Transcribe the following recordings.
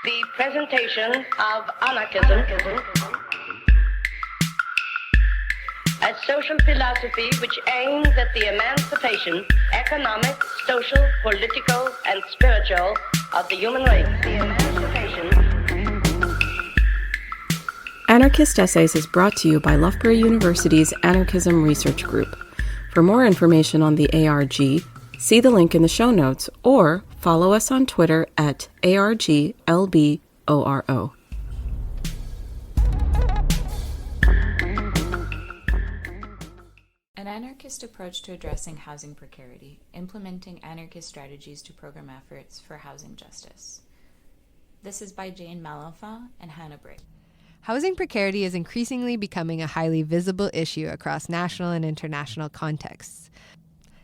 The presentation of anarchism as social philosophy which aims at the emancipation, economic, social, political, and spiritual of the human race. The emancipation. Anarchist Essays is brought to you by Loughborough University's Anarchism Research Group. For more information on the ARG, see the link in the show notes or follow us on Twitter at ARGLBORO. An anarchist approach to addressing housing precarity, implementing anarchist strategies to program efforts for housing justice. This is by Jayne Malenfant and Hannah Brais. Housing precarity is increasingly becoming a highly visible issue across national and international contexts.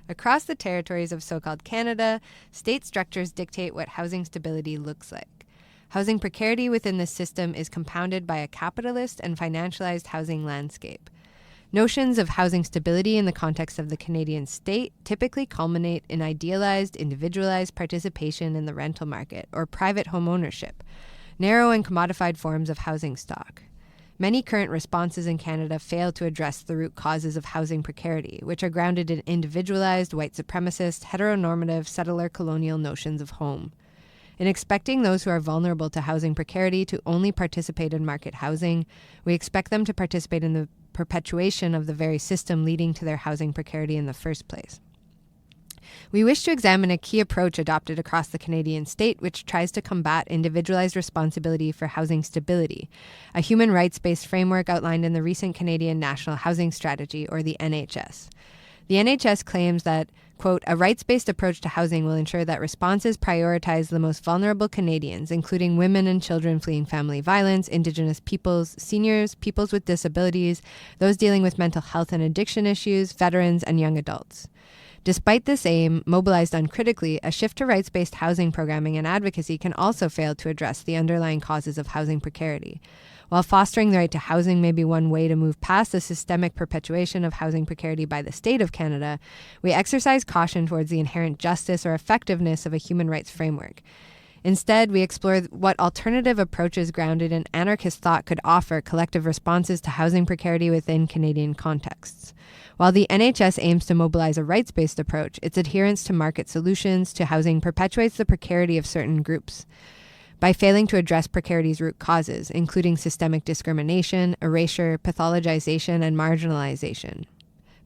Across the territories of so-called Canada, state structures dictate what housing stability looks like. Housing precarity within the system is compounded by a capitalist and financialized housing landscape. Notions of housing stability in the context of the Canadian state typically culminate in idealized, individualized participation in the rental market or private home ownership, narrow and commodified forms of housing stock. Many current responses in Canada fail to address the root causes of housing precarity, which are grounded in individualized, white supremacist, heteronormative, settler colonial notions of home. In expecting those who are vulnerable to housing precarity to only participate in market housing, we expect them to participate in the perpetuation of the very system leading to their housing precarity in the first place. We wish to examine a key approach adopted across the Canadian state which tries to combat individualized responsibility for housing stability, a human rights-based framework outlined in the recent Canadian National Housing Strategy, or the NHS. The NHS claims that, quote, a rights-based approach to housing will ensure that responses prioritize the most vulnerable Canadians, including women and children fleeing family violence, Indigenous peoples, seniors, peoples with disabilities, those dealing with mental health and addiction issues, veterans, and young adults. Despite this aim, mobilized uncritically, a shift to rights-based housing programming and advocacy can also fail to address the underlying causes of housing precarity. While fostering the right to housing may be one way to move past the systemic perpetuation of housing precarity by the state of Canada, we exercise caution towards the inherent justice or effectiveness of a human rights framework. Instead, we explore what alternative approaches grounded in anarchist thought could offer collective responses to housing precarity within Canadian contexts. While the NHS aims to mobilize a rights-based approach, its adherence to market solutions to housing perpetuates the precarity of certain groups. By failing to address precarity's root causes, including systemic discrimination, erasure, pathologization, and marginalization.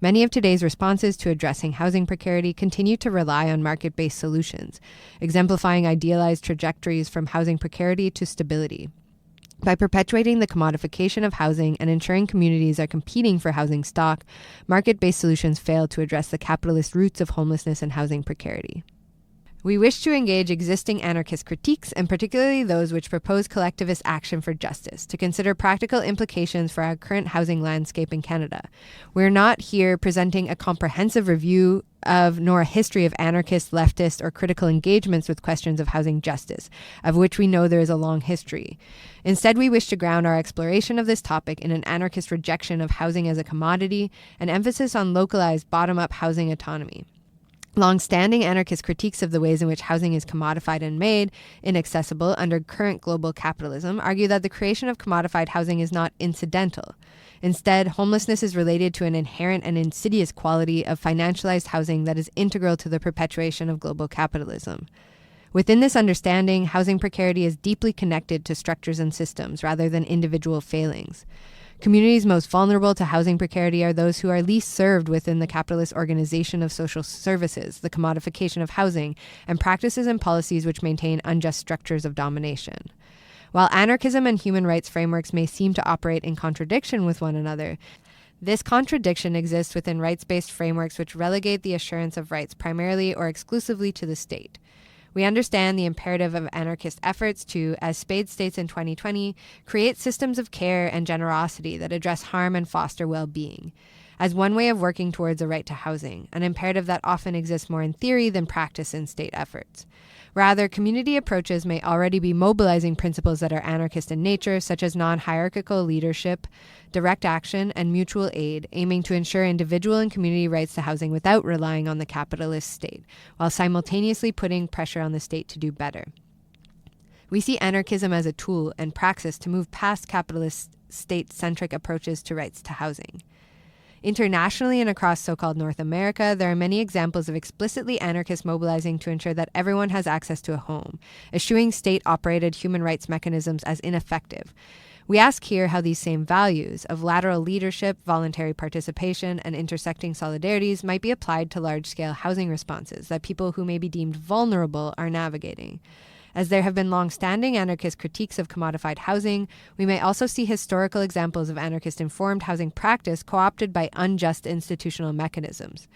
Many of today's responses to addressing housing precarity continue to rely on market-based solutions, exemplifying idealized trajectories from housing precarity to stability. By perpetuating the commodification of housing and ensuring communities are competing for housing stock, market-based solutions fail to address the capitalist roots of homelessness and housing precarity. We wish to engage existing anarchist critiques, and particularly those which propose collectivist action for justice, to consider practical implications for our current housing landscape in Canada. We're not here presenting a comprehensive review of, nor a history of anarchist, leftist, or critical engagements with questions of housing justice, of which we know there is a long history. Instead, we wish to ground our exploration of this topic in an anarchist rejection of housing as a commodity, and emphasis on localized, bottom-up housing autonomy. Long-standing anarchist critiques of the ways in which housing is commodified and made inaccessible under current global capitalism argue that the creation of commodified housing is not incidental. Instead, homelessness is related to an inherent and insidious quality of financialized housing that is integral to the perpetuation of global capitalism. Within this understanding, housing precarity is deeply connected to structures and systems rather than individual failings. Communities most vulnerable to housing precarity are those who are least served within the capitalist organization of social services, the commodification of housing, and practices and policies which maintain unjust structures of domination. While anarchism and human rights frameworks may seem to operate in contradiction with one another, this contradiction exists within rights-based frameworks which relegate the assurance of rights primarily or exclusively to the state. We understand the imperative of anarchist efforts to, as Spade states in 2020, create systems of care and generosity that address harm and foster well-being, as one way of working towards a right to housing, an imperative that often exists more in theory than practice in state efforts. Rather, community approaches may already be mobilizing principles that are anarchist in nature, such as non-hierarchical leadership, direct action, and mutual aid, aiming to ensure individual and community rights to housing without relying on the capitalist state, while simultaneously putting pressure on the state to do better. We see anarchism as a tool and praxis to move past capitalist state-centric approaches to rights to housing. Internationally and across so-called North America, there are many examples of explicitly anarchists mobilizing to ensure that everyone has access to a home, eschewing state-operated human rights mechanisms as ineffective. We ask here how these same values of lateral leadership, voluntary participation, and intersecting solidarities might be applied to large-scale housing responses that people who may be deemed vulnerable are navigating. As there have been long-standing anarchist critiques of commodified housing, we may also see historical examples of anarchist-informed housing practice co-opted by unjust institutional mechanisms.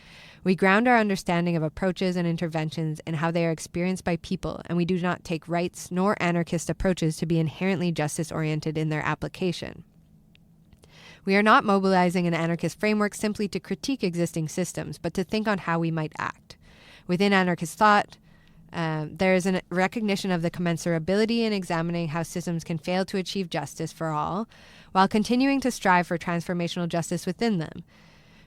We ground our understanding of approaches and interventions in how they are experienced by people, and we do not take rights nor anarchist approaches to be inherently justice-oriented in their application. We are not mobilizing an anarchist framework simply to critique existing systems, but to think on how we might act. Within anarchist thought, there is a recognition of the commensurability in examining how systems can fail to achieve justice for all, while continuing to strive for transformational justice within them.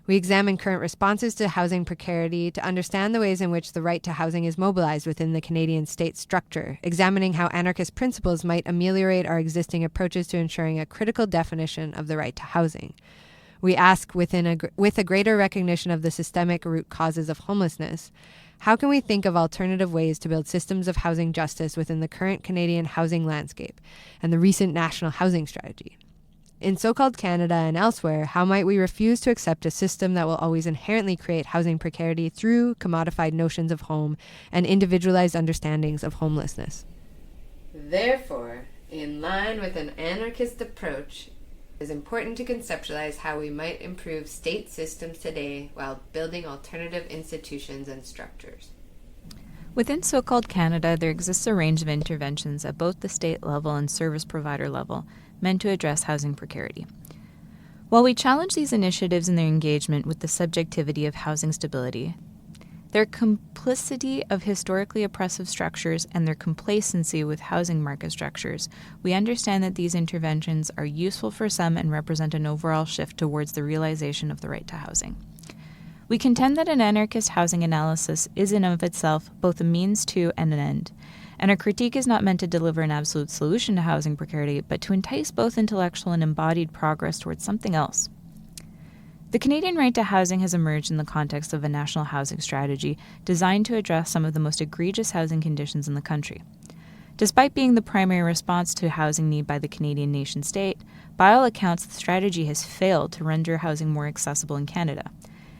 We examine current responses to housing precarity to understand the ways in which the right to housing is mobilized within the Canadian state structure, examining how anarchist principles might ameliorate our existing approaches to ensuring a critical definition of the right to housing. We ask, with a greater recognition of the systemic root causes of homelessness, how can we think of alternative ways to build systems of housing justice within the current Canadian housing landscape and the recent national housing strategy? In so-called Canada and elsewhere, how might we refuse to accept a system that will always inherently create housing precarity through commodified notions of home and individualized understandings of homelessness? Therefore, in line with an anarchist approach, it is important to conceptualize how we might improve state systems today while building alternative institutions and structures. Within so-called Canada, there exists a range of interventions at both the state level and service provider level meant to address housing precarity. While we challenge these initiatives in their engagement with the subjectivity of housing stability, their complicity of historically oppressive structures and their complacency with housing market structures, we understand that these interventions are useful for some and represent an overall shift towards the realization of the right to housing. We contend that an anarchist housing analysis is in of itself both a means to and an end, and our critique is not meant to deliver an absolute solution to housing precarity, but to entice both intellectual and embodied progress towards something else. The Canadian right to housing has emerged in the context of a national housing strategy designed to address some of the most egregious housing conditions in the country. Despite being the primary response to housing need by the Canadian nation-state, by all accounts, the strategy has failed to render housing more accessible in Canada.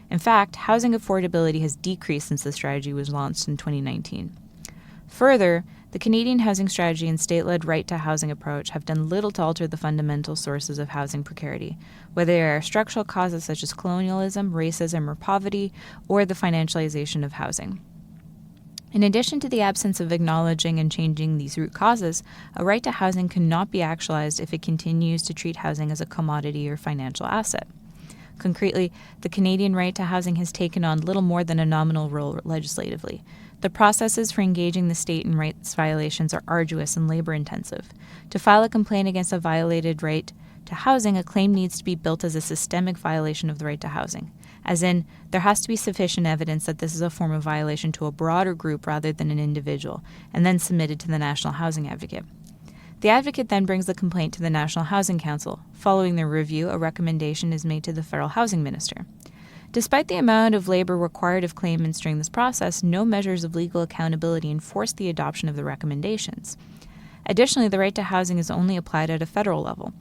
In fact, housing affordability has decreased since the strategy was launched in 2019. Further, the Canadian housing strategy and state-led right to housing approach have done little to alter the fundamental sources of housing precarity, whether they are structural causes such as colonialism, racism, or poverty, or the financialization of housing. In addition to the absence of acknowledging and changing these root causes, a right to housing cannot be actualized if it continues to treat housing as a commodity or financial asset. Concretely, the Canadian right to housing has taken on little more than a nominal role legislatively. The processes for engaging the state in rights violations are arduous and labor-intensive. To file a complaint against a violated right to housing, a claim needs to be built as a systemic violation of the right to housing, as in, there has to be sufficient evidence that this is a form of violation to a broader group rather than an individual, and then submitted to the National Housing Advocate. The advocate then brings the complaint to the National Housing Council. Following their review, a recommendation is made to the Federal Housing Minister. Despite the amount of labor required of claimants during this process, no measures of legal accountability enforce the adoption of the recommendations. Additionally, the right to housing is only applied at a federal level,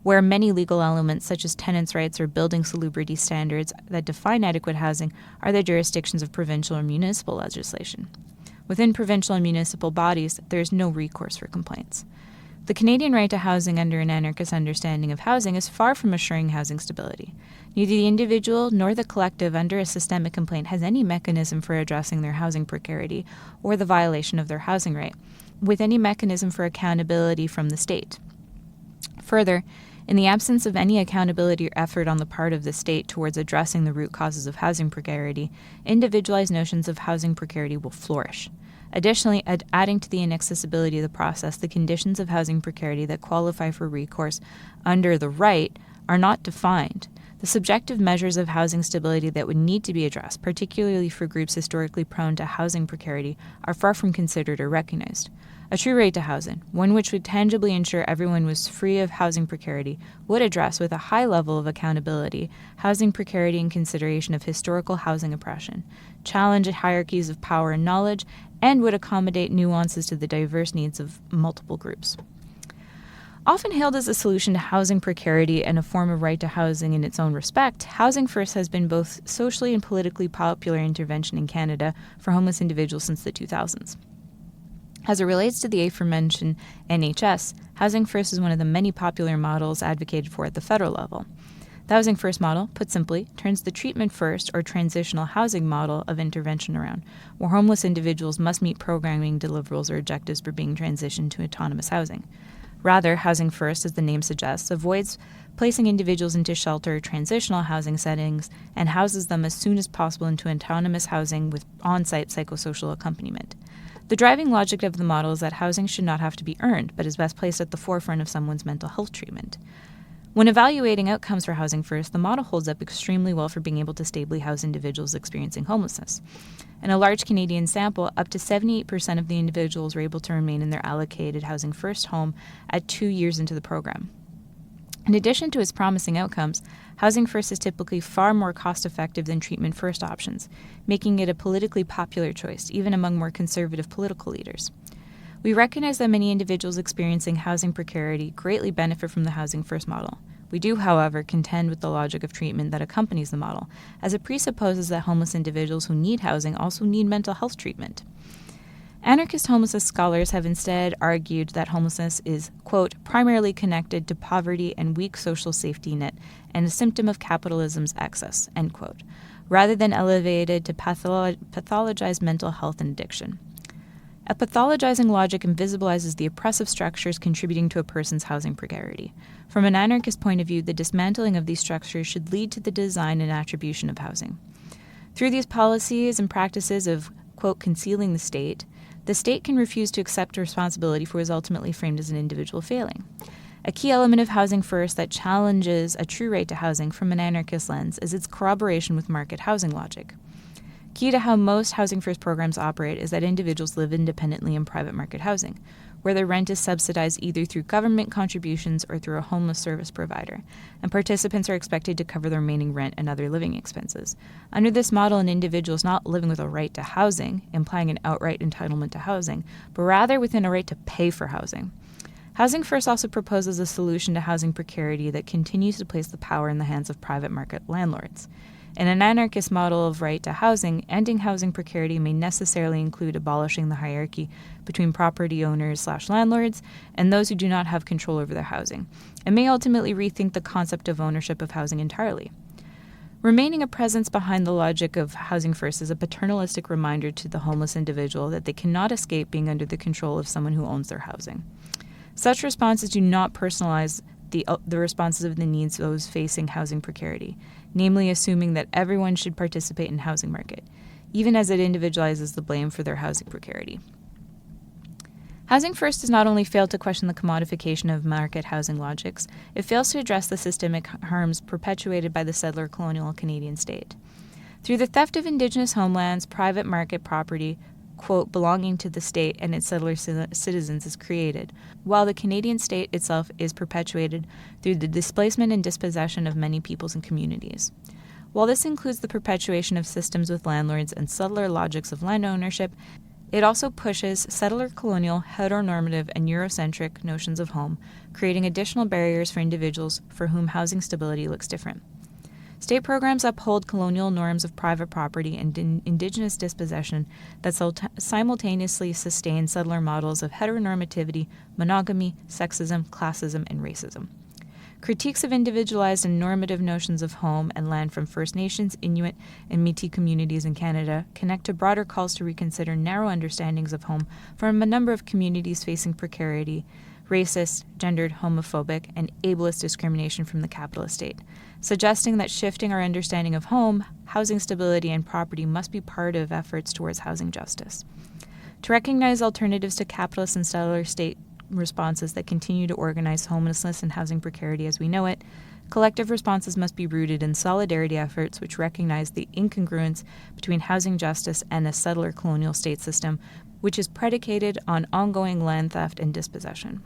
where many legal elements such as tenants' rights or building salubrity standards that define adequate housing are the jurisdictions of provincial or municipal legislation. Within provincial and municipal bodies, there is no recourse for complaints. The Canadian right to housing under an anarchist understanding of housing is far from assuring housing stability. Neither the individual nor the collective under a systemic complaint has any mechanism for addressing their housing precarity or the violation of their housing right, with any mechanism for accountability from the state. Further, in the absence of any accountability or effort on the part of the state towards addressing the root causes of housing precarity, individualized notions of housing precarity will flourish. Additionally, adding to the inaccessibility of the process, the conditions of housing precarity that qualify for recourse under the right are not defined. The subjective measures of housing stability that would need to be addressed, particularly for groups historically prone to housing precarity, are far from considered or recognized. A true right to housing, one which would tangibly ensure everyone was free of housing precarity, would address with a high level of accountability housing precarity in consideration of historical housing oppression, challenge hierarchies of power and knowledge, and would accommodate nuances to the diverse needs of multiple groups. Often hailed as a solution to housing precarity and a form of right to housing in its own respect, Housing First has been both socially and politically popular intervention in Canada for homeless individuals since the 2000s. As it relates to the aforementioned NHS, Housing First is one of the many popular models advocated for at the federal level. The Housing First model, put simply, turns the treatment first or transitional housing model of intervention around, where homeless individuals must meet programming deliverables or objectives for being transitioned to autonomous housing. Rather, Housing First, as the name suggests, avoids placing individuals into shelter or transitional housing settings and houses them as soon as possible into autonomous housing with on-site psychosocial accompaniment. The driving logic of the model is that housing should not have to be earned, but is best placed at the forefront of someone's mental health treatment. When evaluating outcomes for Housing First, the model holds up extremely well for being able to stably house individuals experiencing homelessness. In a large Canadian sample, up to 78% of the individuals were able to remain in their allocated Housing First home at 2 years into the program. In addition to its promising outcomes, Housing First is typically far more cost-effective than treatment first options, making it a politically popular choice, even among more conservative political leaders. We recognize that many individuals experiencing housing precarity greatly benefit from the Housing First model. We do, however, contend with the logic of treatment that accompanies the model, as it presupposes that homeless individuals who need housing also need mental health treatment. Anarchist homelessness scholars have instead argued that homelessness is, quote, primarily connected to poverty and weak social safety net and a symptom of capitalism's excess, end quote, rather than elevated to pathologized mental health and addiction. A pathologizing logic invisibilizes the oppressive structures contributing to a person's housing precarity. From an anarchist point of view, the dismantling of these structures should lead to the design and attribution of housing. Through these policies and practices of, quote, concealing the state can refuse to accept responsibility for what is ultimately framed as an individual failing. A key element of Housing First that challenges a true right to housing from an anarchist lens is its corroboration with market housing logic. Key to how most Housing First programs operate is that individuals live independently in private market housing, where their rent is subsidized either through government contributions or through a homeless service provider, and participants are expected to cover the remaining rent and other living expenses. Under this model, an individual is not living with a right to housing, implying an outright entitlement to housing, but rather within a right to pay for housing. Housing First also proposes a solution to housing precarity that continues to place the power in the hands of private market landlords. In an anarchist model of right to housing, ending housing precarity may necessarily include abolishing the hierarchy between property owners/landlords and those who do not have control over their housing, and may ultimately rethink the concept of ownership of housing entirely. Remaining a presence behind the logic of Housing First is a paternalistic reminder to the homeless individual that they cannot escape being under the control of someone who owns their housing. Such responses do not personalize the responses of the needs of those facing housing precarity, namely assuming that everyone should participate in housing market, even as it individualizes the blame for their housing precarity. Housing First does not only fail to question the commodification of market housing logics, it fails to address the systemic harms perpetuated by the settler colonial Canadian state. Through the theft of Indigenous homelands, private market property, quote, belonging to the state and its settler citizens is created, while the Canadian state itself is perpetuated through the displacement and dispossession of many peoples and communities. While this includes the perpetuation of systems with landlords and settler logics of land ownership, it also pushes settler colonial, heteronormative, and Eurocentric notions of home, creating additional barriers for individuals for whom housing stability looks different. State programs uphold colonial norms of private property and Indigenous dispossession that simultaneously sustain settler models of heteronormativity, monogamy, sexism, classism, and racism. Critiques of individualized and normative notions of home and land from First Nations, Inuit, and Métis communities in Canada connect to broader calls to reconsider narrow understandings of home from a number of communities facing precarity, racist, gendered, homophobic, and ableist discrimination from the capitalist state, suggesting that shifting our understanding of home, housing stability, and property must be part of efforts towards housing justice. To recognize alternatives to capitalist and settler state responses that continue to organize homelessness and housing precarity as we know it, Collective responses must be rooted in solidarity efforts which recognize the incongruence between housing justice and a settler colonial state system, which is predicated on ongoing land theft and dispossession.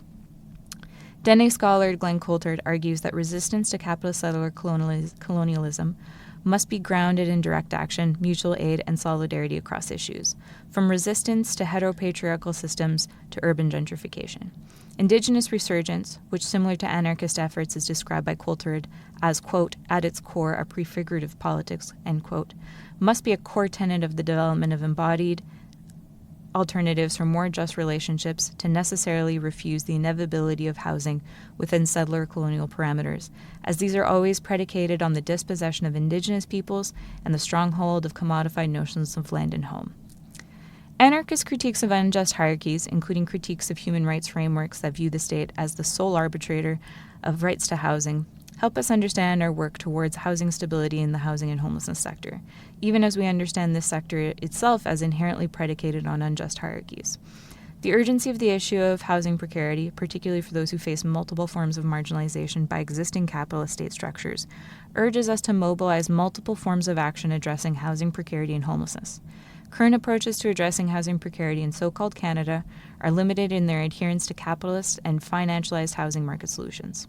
Dene scholar Glenn Coulthard argues that resistance to capitalist settler colonialism must be grounded in direct action, mutual aid, and solidarity across issues, from resistance to heteropatriarchal systems to urban gentrification. Indigenous resurgence, which similar to anarchist efforts is described by Coulthard as, quote, at its core a prefigurative politics, end quote, must be a core tenet of the development of embodied alternatives for more just relationships to necessarily refuse the inevitability of housing within settler colonial parameters, as these are always predicated on the dispossession of indigenous peoples and the stronghold of commodified notions of land and home. Anarchist critiques of unjust hierarchies, including critiques of human rights frameworks that view the state as the sole arbitrator of rights to housing, help us understand our work towards housing stability in the housing and homelessness sector, even as we understand this sector itself as inherently predicated on unjust hierarchies. The urgency of the issue of housing precarity, particularly for those who face multiple forms of marginalization by existing capitalist state structures, urges us to mobilize multiple forms of action addressing housing precarity and homelessness. Current approaches to addressing housing precarity in so-called Canada are limited in their adherence to capitalist and financialized housing market solutions.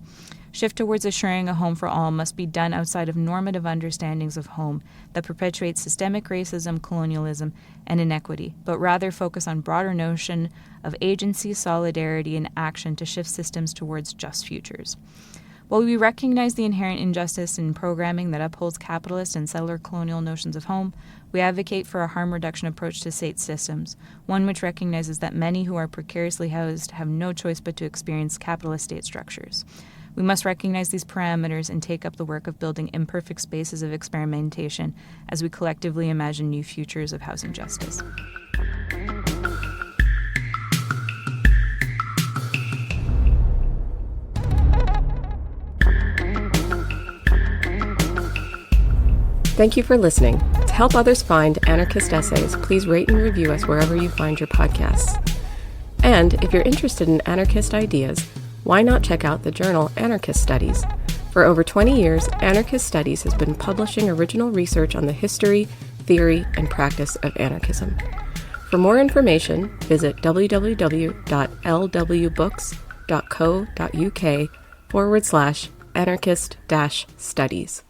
Shift towards assuring a home for all must be done outside of normative understandings of home that perpetuate systemic racism, colonialism, and inequity, but rather focus on broader notion of agency, solidarity, and action to shift systems towards just futures. While we recognize the inherent injustice in programming that upholds capitalist and settler colonial notions of home, we advocate for a harm reduction approach to state systems, one which recognizes that many who are precariously housed have no choice but to experience capitalist state structures. We must recognize these parameters and take up the work of building imperfect spaces of experimentation as we collectively imagine new futures of housing justice. Thank you for listening. To help others find Anarchist essays, please rate and review us wherever you find your podcasts. And if you're interested in anarchist ideas, why not check out the journal Anarchist Studies? For over 20 years, Anarchist Studies has been publishing original research on the history, theory, and practice of anarchism. For more information, visit www.lwbooks.co.uk/anarchist-studies.